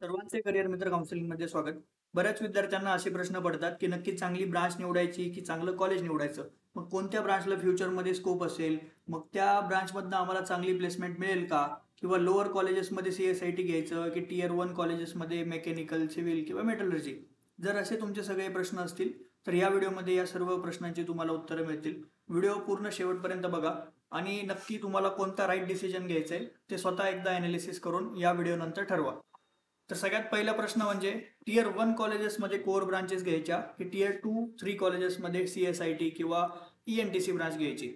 सर्वांचे करिअर मित्र काउन्सिलिंगमध्ये स्वागत. बऱ्याच विद्यार्थ्यांना असे प्रश्न पडतात की नक्की चांगली ब्रांच निवडायची की चांगलं कॉलेज निवडायचं. मग कोणत्या ब्रांचला फ्युचरमध्ये स्कोप असेल, मग त्या ब्रांचमधनं आम्हाला चांगली प्लेसमेंट मिळेल का, किंवा लोअर कॉलेजेसमध्ये CSIT घ्यायचं की Tier 1 कॉलेजेसमध्ये मेकॅनिकल, सिव्हिल किंवा मेटलर्जी. जर असे तुमचे सगळे प्रश्न असतील तर या व्हिडिओमध्ये या सर्व प्रश्नांची तुम्हाला उत्तरं मिळतील. व्हिडिओ पूर्ण शेवटपर्यंत बघा आणि नक्की तुम्हाला कोणता राईट डिसिजन घ्यायचा आहे ते स्वतः एकदा ॲनालिसिस करून या व्हिडिओनंतर ठरवा. तर सगळ्यात पहिला प्रश्न म्हणजे Tier 1 कॉलेजेसमध्ये कोर ब्रांचेस घ्यायच्या की Tier 2-3 कॉलेजेसमध्ये CSIT किंवा ENTC ब्रांच घ्यायची.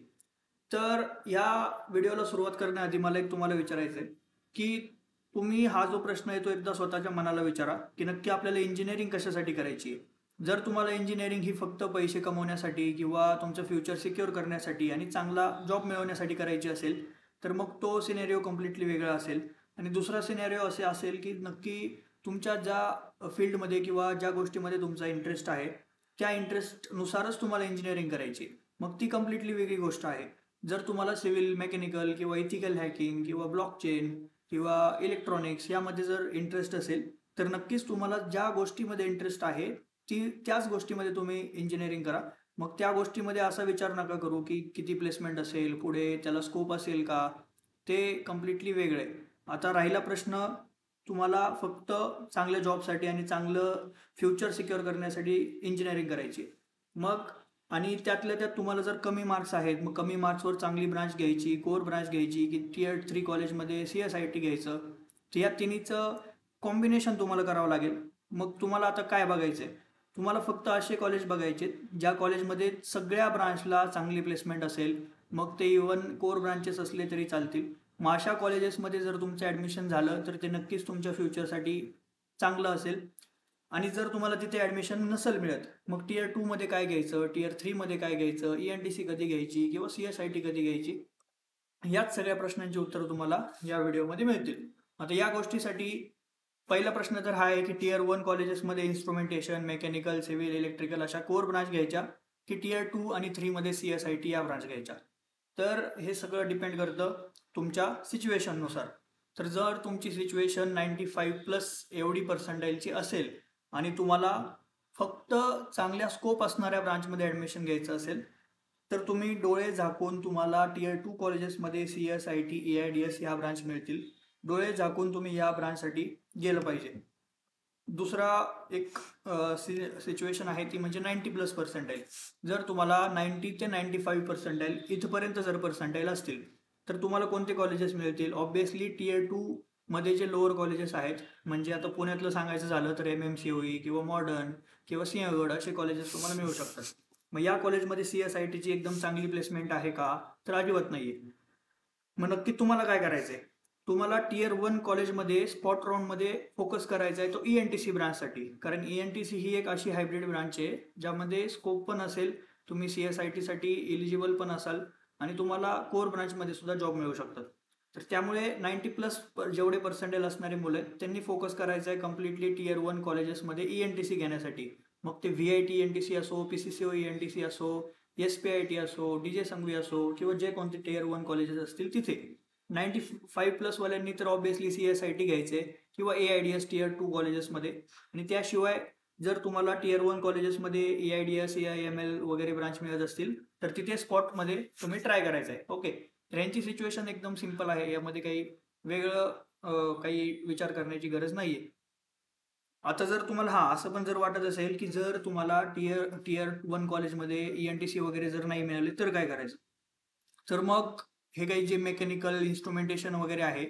तर या व्हिडिओला सुरुवात करण्याआधी मला एक तुम्हाला विचारायचं आहे की तुम्ही हा जो प्रश्न आहे तो एकदा स्वतःच्या मनाला विचारा की नक्की आपल्याला इंजिनिअरिंग कशासाठी करायची आहे. जर तुम्हाला इंजिनिअरिंग ही फक्त पैसे कमवण्यासाठी किंवा तुमचं फ्युचर सिक्युअर करण्यासाठी आणि चांगला जॉब मिळवण्यासाठी करायची असेल तर मग तो सिनेरिओ कम्प्लिटली वेगळा असेल. आणि दुसरा सिनेरिओ असे असेल की नक्की तुमच्या ज्या फील्डमध्ये किंवा ज्या गोष्टीमध्ये तुमचा इंटरेस्ट आहे त्या इंटरेस्टनुसारच तुम्हाला इंजिनिअरिंग करायची, मग ती कम्प्लिटली वेगळी गोष्ट आहे. जर तुम्हाला सिव्हिल, मेकॅनिकल किंवा इथिकल हॅकिंग किंवा ब्लॉकचेन किंवा इलेक्ट्रॉनिक्स यामध्ये जर इंटरेस्ट असेल तर नक्कीच तुम्हाला ज्या गोष्टीमध्ये इंटरेस्ट आहे त्याच गोष्टीमध्ये तुम्ही इंजिनिअरिंग करा. मग त्या गोष्टीमध्ये असा विचार नका करू की किती प्लेसमेंट असेल, पुढे त्याला स्कोप असेल का, ते कम्प्लिटली वेगळं आहे. आता राहिला प्रश्न तुम्हाला फक्त चांगल्या जॉबसाठी आणि चांगलं फ्युचर सिक्युअर करण्यासाठी इंजिनिअरिंग करायची. मग आणि त्यातल्या त्यात तुम्हाला जर कमी मार्क्स आहेत, मग कमी मार्क्सवर चांगली ब्रांच घ्यायची, कोर ब्रांच घ्यायची की Tier 3 कॉलेजमध्ये CSIT घ्यायचं. तर या तिन्हीचं कॉम्बिनेशन तुम्हाला करावं लागेल. मग तुम्हाला आता काय बघायचं आहे, तुम्हाला फक्त असे कॉलेज बघायचे ज्या कॉलेजमध्ये सगळ्या ब्रांचला चांगली प्लेसमेंट असेल, मग ते इव्हन कोर ब्रांचेस असले तरी चालतील. मग अशा कॉलेजेसमध्ये जर तुमचं ॲडमिशन झालं तर ते नक्कीच तुमच्या फ्युचरसाठी चांगलं असेल. आणि जर तुम्हाला तिथे ॲडमिशन नसेल मिळत मग Tier 2 मध्ये काय घ्यायचं, Tier 3 मध्ये काय घ्यायचं, ENTC कधी घ्यायची किंवा CSIT कधी घ्यायची, याच सगळ्या प्रश्नांची उत्तरं तुम्हाला या व्हिडिओमध्ये मिळतील. आता या गोष्टीसाठी पहिला प्रश्न तर हा आहे की Tier 1 कॉलेजेसमध्ये इन्स्ट्रुमेंटेशन, मेकॅनिकल, सिव्हिल, इलेक्ट्रिकल अशा कोर ब्रांच घ्यायच्या की Tier 2 आणि 3 मध्ये CSIT या ब्रांच घ्यायच्या. तर हे सगळं डिपेंड करतं तुमच्या सिच्युएशननुसार. तर जर तुमची सिच्युएशन 95+ एवढी पर्सेंटाईलची असेल आणि तुम्हाला फक्त चांगल्या स्कोप असणाऱ्या ब्रांचमध्ये ॲडमिशन घ्यायचं असेल तर तुम्ही डोळे झाकून तुम्हाला Tier 2 कॉलेजेसमध्ये CSIT, AIDS ह्या ब्रांच मिळतील. डोळे झाकून तुम्ही या ब्रांचसाठी गेलं पाहिजे. दुसरा एक सिच्युएशन आहे ती म्हणजे 90+ पर्सेंटाईल. जर तुम्हाला 90 ते 95 पर्सेंटाईल इथपर्यंत जर पर्सेंटाईल असतील तर तुम्हाला कोणते कॉलेजेस मिळतील. ऑब्व्हियसली Tier 2 मध्ये जे लोअर कॉलेजेस आहेत, म्हणजे आता पुण्यातलं सांगायचं झालं तर MMCOE किंवा मॉडर्न किंवा सिंहगड असे कॉलेजेस तुम्हाला मिळू शकतात. मग या कॉलेजमध्ये CSITची एकदम चांगली प्लेसमेंट आहे का, तर अजिबात नाहीये. मग नक्की तुम्हाला काय करायचंय, तुम्हाला Tier 1 कॉलेजमध्ये स्पॉट राऊंडमध्ये फोकस करायचा आहे तो ENTC ब्रांचसाठी. कारण ENTC ही एक अशी हायब्रिड ब्रांच आहे ज्यामध्ये स्कोप पण असेल, तुम्ही CSIT साठी इलिजिबल पण असाल आणि तुम्हाला कोर ब्रांचमध्ये सुद्धा जॉब मिळू शकतात. तर त्यामुळे 90+ जेवढे पर्सेंटेज असणारे मुलं आहेत त्यांनी फोकस करायचं आहे कम्प्लिटली Tier 1 कॉलेजेसमध्ये ENTC घेण्यासाठी. मग ते VIT ENTC असो, PCCO ENTC असो, SPIT असो, DJ संघवी असो किंवा जे कोणते Tier 1 कॉलेजेस असतील तिथे. 95+ वाल्यांनी तर ऑब्व्हियसली CSIT घ्यायचे किंवा AIDS Tier 2 कॉलेजेसमध्ये. आणि त्याशिवाय जर तुम्हाला Tier 1 कॉलेजेसमध्ये AIDS, AIML वगैरे ब्रांच मिळत असतील तर तिथे स्पॉटमध्ये तुम्ही ट्राय करायचं आहे. ओके, तर यांची सिच्युएशन एकदम सिंपल आहे, यामध्ये काही वेगळं काही विचार करण्याची गरज नाहीये. आता जर तुम्हाला असं पण जर वाटत असेल की जर तुम्हाला Tier 1 कॉलेजमध्ये ENTC वगैरे जर नाही मिळाले तर काय करायचं, तर मग हे काही जे मेकॅनिकल इन्स्ट्रुमेंटेशन वगैरे आहे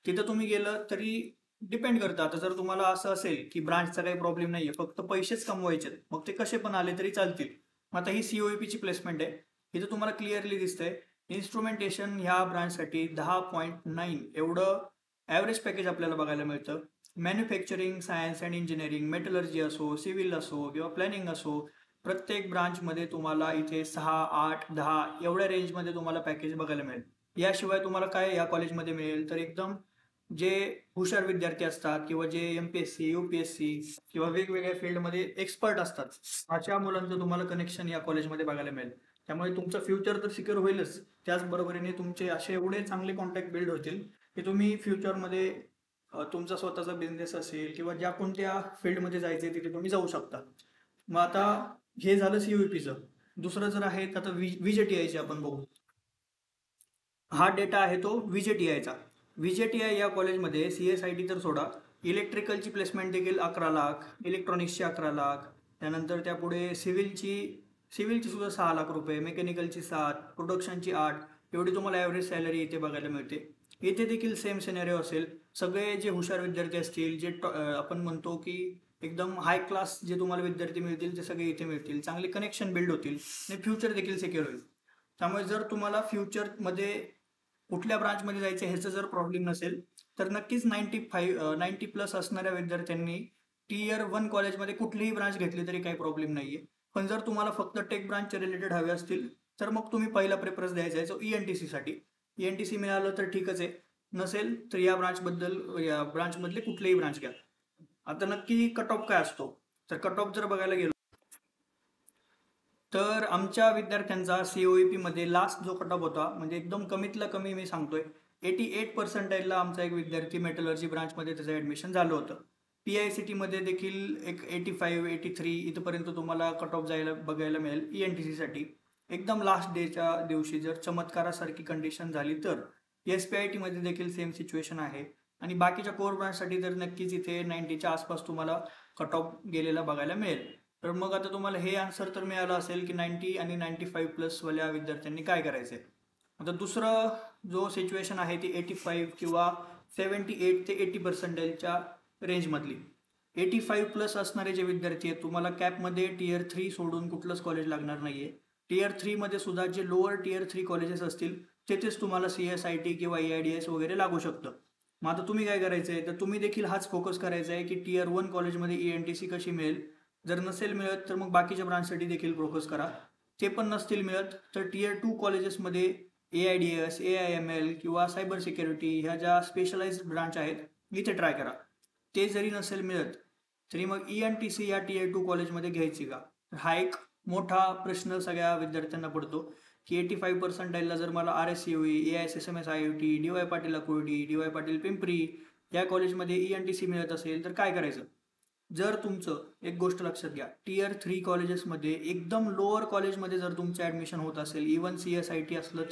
तिथं तुम्ही गेलं तरी डिपेंड करतं. आता जर तुम्हाला असं असेल की ब्रांचचा काही प्रॉब्लेम नाहीये, फक्त पैसेच कमवायचे, मग ते कसे पण आले तरी चालतील. मग आता ही COEP ची प्लेसमेंट आहे. इथं तुम्हाला क्लिअरली दिसतंय इन्स्ट्रुमेंटेशन ह्या ब्रांचसाठी 10.9 एवढं ॲव्हरेज पॅकेज आपल्याला बघायला मिळतं. Manufacturing, science and engineering, metallurgy असो, सिव्हिल असो किंवा प्लॅनिंग असो, प्रत्येक ब्रांचमध्ये तुम्हाला इथे 6, 8, 10 एवढ्या रेंजमध्ये तुम्हाला पॅकेज बघायला मिळेल. याशिवाय तुम्हाला काय या कॉलेजमध्ये मिळेल, तर एकदम जे हुशार विद्यार्थी असतात किंवा जे MPSC, UPSC किंवा वेगवेगळ्या फील्डमध्ये एक्सपर्ट असतात, अशा मुलांचं तुम्हाला कनेक्शन या कॉलेजमध्ये बघायला मिळेल. त्यामुळे तुमचं फ्युचर तर सिक्युअर होईलच, त्याचबरोबरीने तुमचे असे एवढे चांगले कॉन्टॅक्ट बिल्ड होतील की तुम्ही फ्युचरमध्ये तुमचा स्वतःचा बिझनेस असेल किंवा ज्या कोणत्या फील्डमध्ये जायचं तिथे तुम्ही जाऊ शकता. मग आता हे झालं सीयूपीचं. दुसरं जर आहे तर आता व्हीजेटीआयचे आपण बघू. हा डेटा आहे तो व्हीजेटीआयचा. व्हीजेटीआय या कॉलेजमध्ये सीएसआयटी तर सोडा, इलेक्ट्रिकलची प्लेसमेंट देखील 11 लाख, इलेक्ट्रॉनिक्सची 11 लाख, त्यानंतर त्यापुढे सिव्हिलची सुद्धा 6 लाख रुपये, मेकॅनिकलची 7, प्रोडक्शनची 8, एवढी तुम्हाला ॲव्हरेज सॅलरी इथे बघायला मिळते. इथे देखील सेम सिनेरिओ असेल. सगळे जे हुशार विद्यार्थी असतील, जे आपण म्हणतो की एकदम हाय क्लास जे तुम्हाला विद्यार्थी मिळतील ते सगळे इथे मिळतील. चांगले कनेक्शन बिल्ड होतील आणि फ्युचर देखील सिक्युअर होईल. त्यामुळे जर तुम्हाला फ्युचरमध्ये कुठल्या ब्रांचमध्ये जायचं ह्याचं जर प्रॉब्लेम नसेल तर नक्कीच 90+ असणाऱ्या विद्यार्थ्यांनी टियर 1 कॉलेजमध्ये कुठलीही ब्रांच घेतली तरी काही प्रॉब्लेम नाहीये. पण जर तुम्हाला फक्त टेक ब्रांचचे रिलेटेड हवे असतील तर मग तुम्ही पहिला प्रेफरन्स द्यायचा आहे जो ईएनटीसीसाठी. ईएनटीसी मिळालं तर ठीकच आहे, नसेल तर या ब्रांचमधले कुठलेही ब्रांच घ्या. आता नक्की कट ऑफ काय असतो, तर कट ऑफ जर बघायला गेलो तर आमच्या विद्यार्थ्यांचा सीओईपी मध्ये लास्ट जो कट ऑफ होता, म्हणजे एकदम कमीतला कमी मी सांगतोय, 88% आमचा एक विद्यार्थी मेटलर्जी ब्रांचमध्ये त्याचं ॲडमिशन झालं होतं. PICT मध्ये देखील एक 85, 83 इथपर्यंत तुम्हाला कट ऑफ जायला बघायला मिळेल ENTCसाठी. एकदम लास्ट डेच्या दिवशी जर चमत्कारासारखी कंडिशन झाली तर. SPIT मध्ये देखील सेम सिच्युएशन आहे. आणि बाकीच्या कोर ब्रांचसाठी तर नक्कीच इथे 90च्या आसपास तुम्हाला कट ऑफ गेलेला बघायला मिळेल. तर मग आता तुम्हाला हे आन्सर तर मिळालं असेल की 90 आणि 95+ वाल्या विद्यार्थ्यांनी काय करायचंय. आता दुसरं जो सिच्युएशन आहे ती 85 किंवा 78 ते 80% रेंजमधली. 85+ असणारे जे विद्यार्थी आहेत, तुम्हाला कॅपमध्ये टियर 3 सोडून कुठलंच कॉलेज लागणार नाहीये. टियर 3 मध्ये सुद्धा जे लोअर टियर 3 कॉलेजेस असतील तेथेच तुम्हाला CSIT किंवा EIDS वगैरे लागू शकतं. मग आता तुम्ही काय करायचंय, तर तुम्ही देखील हाच फोकस करायचा आहे की टियर 1 कॉलेजमध्ये ENTC कशी मिळेल. जर नसेल मिळत तर मग बाकीच्या ब्रांचसाठी देखील फोकस करा. ते पण नसतील मिळत तर टियर 2 कॉलेजेसमध्ये AIDS, AIML किंवा सायबर सिक्युरिटी ह्या ज्या स्पेशलाइज्ड ब्रांच आहेत इथे ट्राय करा. ते जरी नसेल मिळत तरी मग ENTC या टियर 2 कॉलेजमध्ये घ्यायची का, हा एक मोठा प्रश्न सगळ्या विद्यार्थ्यांना पडतो की 85% जर मला RSCOE, AISSMS IoT, DY Patil अकोर्डी, DY Patil Pimpri या कॉलेजमध्ये ENTC मिळत असेल तर काय करायचं. जर तुमचं एक गोष्ट लक्षात घ्या, टियर 3 कॉलेजेसमध्ये एकदम लोअर कॉलेजमध्ये जर तुमचं ॲडमिशन होत असेल, इवन CSIT असलं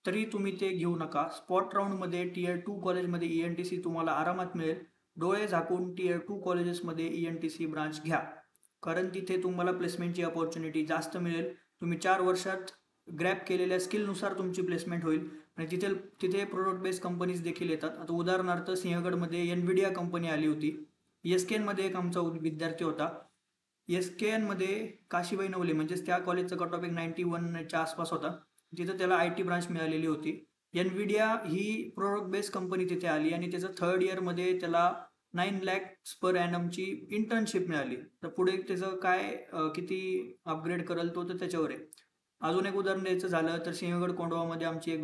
तरी तुम्ही ते घेऊ नका. स्पॉट राऊंडमध्ये टियर 2 कॉलेजमध्ये ENTC तुम्हाला आरामात मिळेल. डोळे झाकून टियर 2 कॉलेजेसमध्ये ENTC ब्रांच घ्या, कारण तिथे तुम्हाला प्लेसमेंटची अपॉर्च्युनिटी जास्त मिळेल. तुम्ही 4 वर्षात ग्रॅप केलेल्या स्किलनुसार तुमची प्लेसमेंट होईल आणि तिथे प्रोडक्ट बेस्ड कंपनीज देखील येतात. आता उदाहरणार्थ सिंहगडमध्ये NVIDIA कंपनी आली होती. SKN मध्ये एक आमचा विद्यार्थी होता. SKN मध्ये काशीबाई नवले म्हणजेच त्या कॉलेजचा कट ऑफ एक 91च्या आसपास होता. तिथं त्याला IT ब्रांच मिळालेली होती. NVIDIA ही प्रोडक्ट बेस्ड कंपनी तिथे आली आणि त्याचं 3rd इयरमध्ये त्याला 9 lakhs per annum ची इंटर्नशिप मिळाली. तर पुढे त्याचं काय किती अपग्रेड करेल तो तर त्याच्यावर आहे. अजून एक उदाहरण द्यायचं झालं तर सिंहगड कोंढवामध्ये आमची एक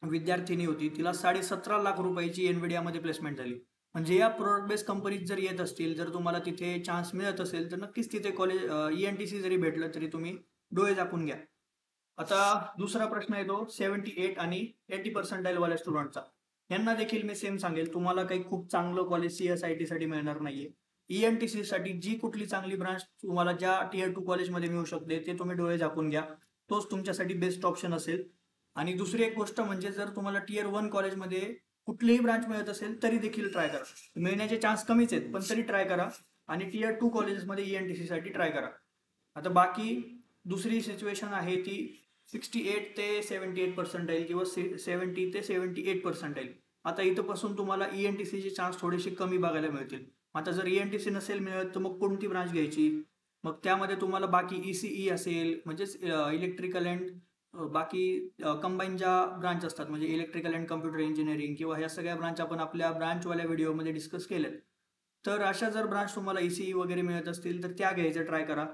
विद्यार्थिनी होती. तिला 17.5 लाख रुपयाची NVIDIA मध्ये प्लेसमेंट झाली. म्हणजे या प्रोडक्ट बेस्ड कंपनीत जर येत असतील, जर तुम्हाला तिथे चान्स मिळत असेल तर नक्कीच तिथे कॉलेज ENTC जरी भेटलं तरी तुम्ही डोळे झाकून घ्या. आता दुसरा प्रश्न येतो 78 आणि 80% वाल्या स्टुडंटचा. यांना देखील मी सेम सांगेल, तुम्हाला काही खूप चांगलं कॉलेज CSIT साठी मिळणार नाहीये. ENTC साठी जी कुठली चांगली ब्रांच तुम्हाला ज्या टियर 2 कॉलेजमध्ये मिळू शकते ते तुम्ही डोळे झाकून घ्या. तोच तुमच्यासाठी बेस्ट ऑप्शन असेल. आणि दुसरी एक गोष्ट म्हणजे जर तुम्हाला टियर 1 कॉलेजमध्ये कुठलीही ब्रांच मिळत असेल तरी देखील ट्राय करा. मिळण्याचे चान्स कमीच आहेत पण तरी ट्राय करा. आणि टियर 2 कॉलेजेसमध्ये ENTC साठी ट्राय करा. आता बाकी दुसरी सिच्युएशन आहे ती 68 ते 78% किंवा 70 ते 78%. आता इथंपासून तुम्हाला ENTC चे चान्स थोडेसे कमी बघायला मिळतील. आता जर ENTC नसेल मिळत तर मग कोणती ब्रांच घ्यायची. मग त्यामध्ये तुम्हाला बाकी ECE असेल म्हणजेच इलेक्ट्रिकल अँड बाकी कंबाईन ज्या ब्रांच असतात म्हणजे इलेक्ट्रिकल अँड कम्प्युटर इंजिनिअरिंग किंवा ह्या सगळ्या ब्रांच आपण आपल्या ब्रांचवाल्या व्हिडिओमध्ये डिस्कस केल्यात. तर अशा जर ब्रांच तुम्हाला ECE वगैरे मिळत असतील तर त्या घ्यायचं ट्राय करा.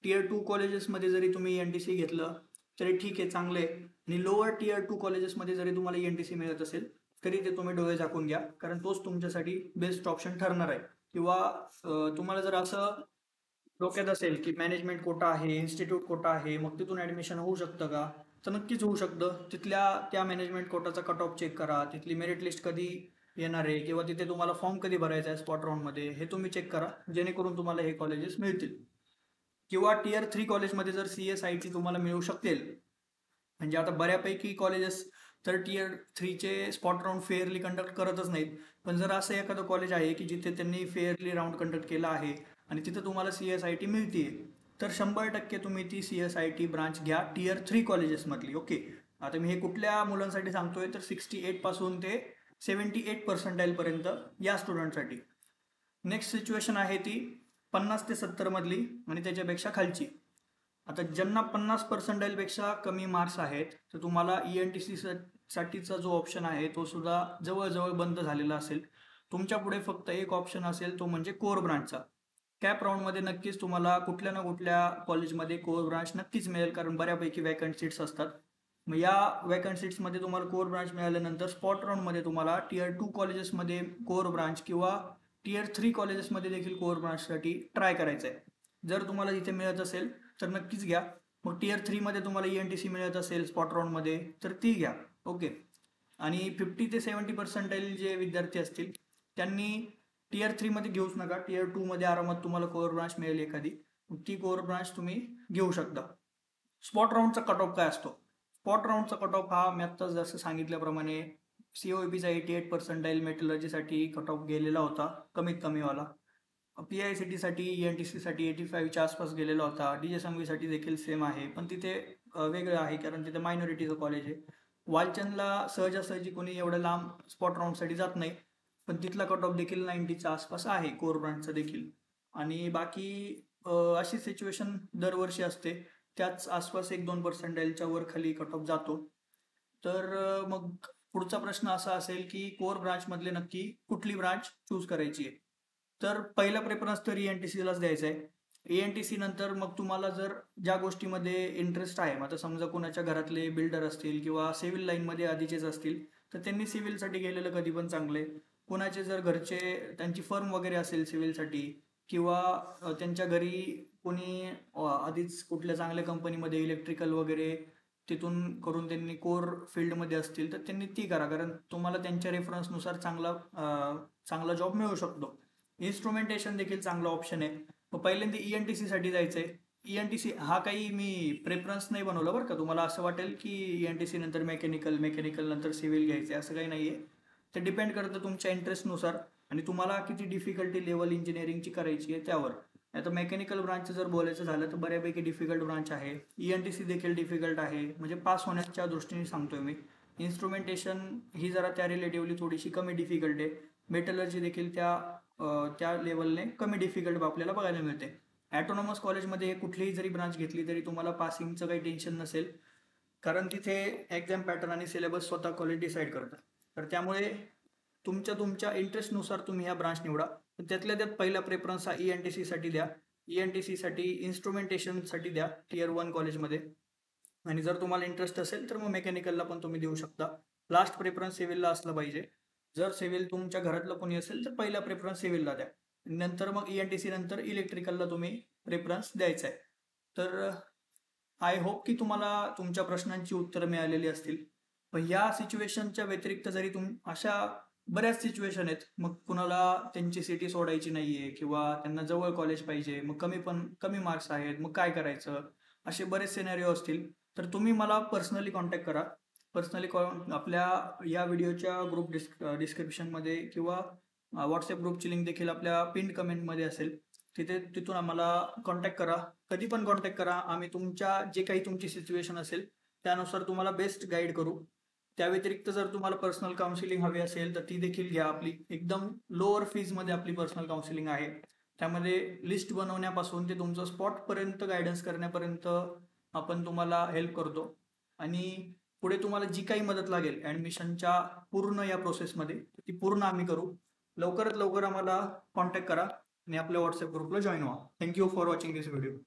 टियर 2 कॉलेजेसमध्ये जरी तुम्ही ENTC घेतलं तरी ठीक आहे, चांगलं आहे. आणि लोअर टियर 2 कॉलेजेसमध्ये जरी तुम्हाला ENTC मिळत असेल तरी ते तुम्ही डोळे झाकून घ्या, कारण तोच तुमच्यासाठी बेस्ट ऑप्शन ठरणार आहे. किंवा तुम्हाला जर असं डोक्यात असेल की मॅनेजमेंट कोटा आहे, इन्स्टिट्यूट कोटा आहे, मग तिथून ॲडमिशन होऊ शकतं का, तर नक्कीच होऊ शकतं. त्या मॅनेजमेंट कोटाचा कट ऑफ चेक करा, तिथली मेरिट लिस्ट कधी येणार आहे किंवा तिथे तुम्हाला फॉर्म कधी भरायचा आहे स्पॉट राऊंडमध्ये हे तुम्ही चेक करा, जेणेकरून तुम्हाला हे कॉलेजेस मिळतील. किंवा टियर 3 कॉलेजमध्ये जर CSIT तुम्हाला मिळू शकतील, म्हणजे आता बऱ्यापैकी कॉलेजेस तर टियर 3चे स्पॉट राऊंड फेअरली कंडक्ट करतच नाहीत. पण जर असं एखादं कॉलेज आहे की जिथे त्यांनी फेअरली राऊंड कंडक्ट केला आहे आणि तिथे तुम्हाला CSIT मिळते, तर 100% तुम्ही ती CSIT ब्रांच घ्या टियर 3 कॉलेजेसमधली. ओके, आता मी हे कुठल्या मुलांसाठी सांगतोय तर 68 पासून ते 78 पर्सेंटाईल पर्यंत या स्टुडंटसाठी. नेक्स्ट सिच्युएशन आहे ती 50 ते 70 मधली आणि त्याच्यापेक्षा खालची. आता ज्यांना 50 पर्सेंटाईल पेक्षा कमी मार्क्स आहेत, तर तुम्हाला ENTC साठीचा जो ऑप्शन आहे तो सुद्धा जवळजवळ बंद झालेला असेल. तुमच्या पुढे फक्त एक ऑप्शन असेल, तो म्हणजे कोर ब्रांचचा. कॅप राऊंडमध्ये नक्कीच तुम्हाला कुठल्या ना कुठल्या कॉलेजमध्ये कोर ब्रांच नक्कीच मिळेल, कारण बऱ्यापैकी वॅकंट सीट्स असतात. मग या वॅकंट सीट्समध्ये तुम्हाला कोर ब्रांच मिळाल्यानंतर स्पॉट राऊंडमध्ये तुम्हाला टियर 2 कॉलेजेसमध्ये कोर ब्रांच किंवा टियर 3 कॉलेजेसमध्ये देखील कोर ब्रांचसाठी ट्राय करायचं आहे. जर तुम्हाला इथे मिळत असेल तर नक्कीच घ्या. मग टियर 3 मध्ये तुम्हाला ENTC मिळत असेल स्पॉट राऊंडमध्ये तर ती घ्या. ओके, आणि 50 ते 70 पर्सेंटाईल जे विद्यार्थी असतील त्यांनी टियर 3 मध्ये घेऊच नका. टियर 2 मध्ये आरामात तुम्हाला कोर ब्रांच मिळेल एखादी, ती कोर ब्रांच तुम्ही घेऊ शकता. स्पॉट राऊंडचा कट ऑफ काय असतो? स्पॉट राऊंडचा कट ऑफ हा मी आत्ता जसं सांगितल्याप्रमाणे COEPचा 88 पर्सेंटाईल मेटलर्जीसाठी कट ऑफ गेलेला होता, कमीत कमीवाला. PICT साठी ENTC साठी 85च्या आसपास गेलेला होता. DJ संघवीसाठी देखील सेम आहे, पण तिथे वेगळं आहे कारण तिथे मायनॉरिटीचं कॉलेज आहे. वालचंदला सहजासहजी कोणी एवढं लांब स्पॉट राऊंडसाठी जात नाही, पण तिथला कट ऑफ देखील 90च्या आसपास आहे कोर ब्रांचचा देखील. आणि बाकी अशी सिच्युएशन दरवर्षी असते, त्याच आसपास 1-2 पर्सेंटाईलच्या वर खाली कट ऑफ जातो. तर मग पुढचा प्रश्न असा असेल की कोर ब्रांचमधले नक्की कुठली ब्रांच चूज करायची आहे. तर पहिला प्रेफरन्स तर ENTCलाच द्यायचा आहे. ENTC नंतर मग तुम्हाला जर ज्या गोष्टीमध्ये इंटरेस्ट आहे, आता समजा कोणाच्या घरातले बिल्डर असतील किंवा सिव्हिल लाईनमध्ये आधीचेच असतील, तर त्यांनी सिव्हिलसाठी गेलेलं कधी पण चांगलं आहे. कोणाचे जर घरचे त्यांची फर्म वगैरे असेल सिव्हिलसाठी किंवा त्यांच्या घरी कोणी आधीच कुठल्या चांगल्या कंपनीमध्ये इलेक्ट्रिकल वगैरे तिथून करून त्यांनी कोर फील्डमध्ये असतील, तर त्यांनी ती करा, कारण तुम्हाला त्यांच्या रेफरन्सनुसार चांगला जॉब मिळू शकतो. इन्स्ट्रुमेंटेशन देखील चांगला ऑप्शन आहे. मग पहिल्यांदा ENTC साठी जायचंय. ENTC हा काही मी प्रेफरन्स नाही बनवला बरं का. तुम्हाला असं वाटेल की ENTC नंतर मेकॅनिकल नंतर सिव्हिल घ्यायचे, असं काही नाहीये. ते डिपेंड करतं तुमच्या इंटरेस्टनुसार आणि तुम्हाला किती डिफिकल्टी लेवल इंजिनिअरिंगची करायची आहे त्यावर. आता मेकॅनिकल ब्रांच जर बोलायचं झालं तर बऱ्यापैकी डिफिकल्ट ब्रांच आहे. ENTC देखील डिफिकल्ट आहे, म्हणजे पास होण्याच्या दृष्टीने सांगतोय मी. इन्स्ट्रुमेंटेशन ही जरा त्या रिलेटिव्हली थोडीशी कमी डिफिकल्ट आहे. मेटलर्जी देखील त्या लेवलने कमी डिफिकल्ट आपल्याला बघायला मिळते. ॲटोनॉमस कॉलेजमध्ये कुठलीही जरी ब्रांच घेतली तरी तुम्हाला पासिंगचं काही टेन्शन नसेल, कारण तिथे एक्झाम पॅटर्न आणि सिलेबस स्वतः कॉलेज डिसाईड करतात. तर त्यामुळे तुमच्या इंटरेस्टनुसार तुम्ही ह्या ब्रांच निवडा. त्यातल्या त्यात पहिला प्रेफरन्स हा ENTC साठी द्या. ENTC साठी इन्स्ट्रुमेंटेशनसाठी द्या टियर 1 कॉलेजमध्ये. आणि जर तुम्हाला इंटरेस्ट असेल तर मग मेकॅनिकलला पण तुम्ही देऊ शकता. लास्ट प्रेफरन्स सिव्हिलला असलं पाहिजे. जर सिव्हिल तुमच्या घरातलं कोणी असेल तर पहिला प्रेफरन्स सिव्हिलला द्या. नंतर मग ENTC नंतर इलेक्ट्रिकलला तुम्ही प्रेफरन्स द्यायचा आहे. तर आय होप की तुम्हाला तुमच्या प्रश्नांची उत्तरं मिळालेली असतील. पण या सिच्युएशनच्या व्यतिरिक्त जरी अशा बऱ्याच सिच्युएशन आहेत, मग कुणाला त्यांची सिटी सोडायची नाहीये किंवा त्यांना जवळ कॉलेज पाहिजे, मग कमी मार्क्स आहेत, मग काय करायचं, असे बरेच सिनेरिओ असतील, तर तुम्ही मला पर्सनली कॉन्टॅक्ट करा. पर्सनली आपल्या या व्हिडिओच्या ग्रुप डिस्क्रिप्शनमध्ये किंवा व्हॉट्सअप ग्रुपची लिंक देखील आपल्या पिन कमेंटमध्ये असेल. तिथून आम्हाला कॉन्टॅक्ट करा. कधी पण कॉन्टॅक्ट करा. आम्ही जे काही तुमची सिच्युएशन असेल त्यानुसार तुम्हाला बेस्ट गाईड करू. त्या व्यतिरिक्त जर तुम्हाला पर्सनल काउन्सिलिंग हवी असेल तर ती देखील घ्या. आपली एकदम लोअर फीजमध्ये आपली पर्सनल काउन्सिलिंग आहे. त्यामध्ये लिस्ट बनवण्यापासून ते तुमचं स्पॉटपर्यंत गायडन्स करण्यापर्यंत आपण तुम्हाला हेल्प करतो. आणि पुढे तुम्हाला जी काही मदत लागेल ॲडमिशनच्या पूर्ण या प्रोसेसमध्ये, ती पूर्ण आम्ही करू. लवकरात लवकर आम्हाला कॉन्टॅक्ट करा आणि आपल्या व्हॉट्सअप ग्रुपला जॉईन व्हा. Thank you for watching this video.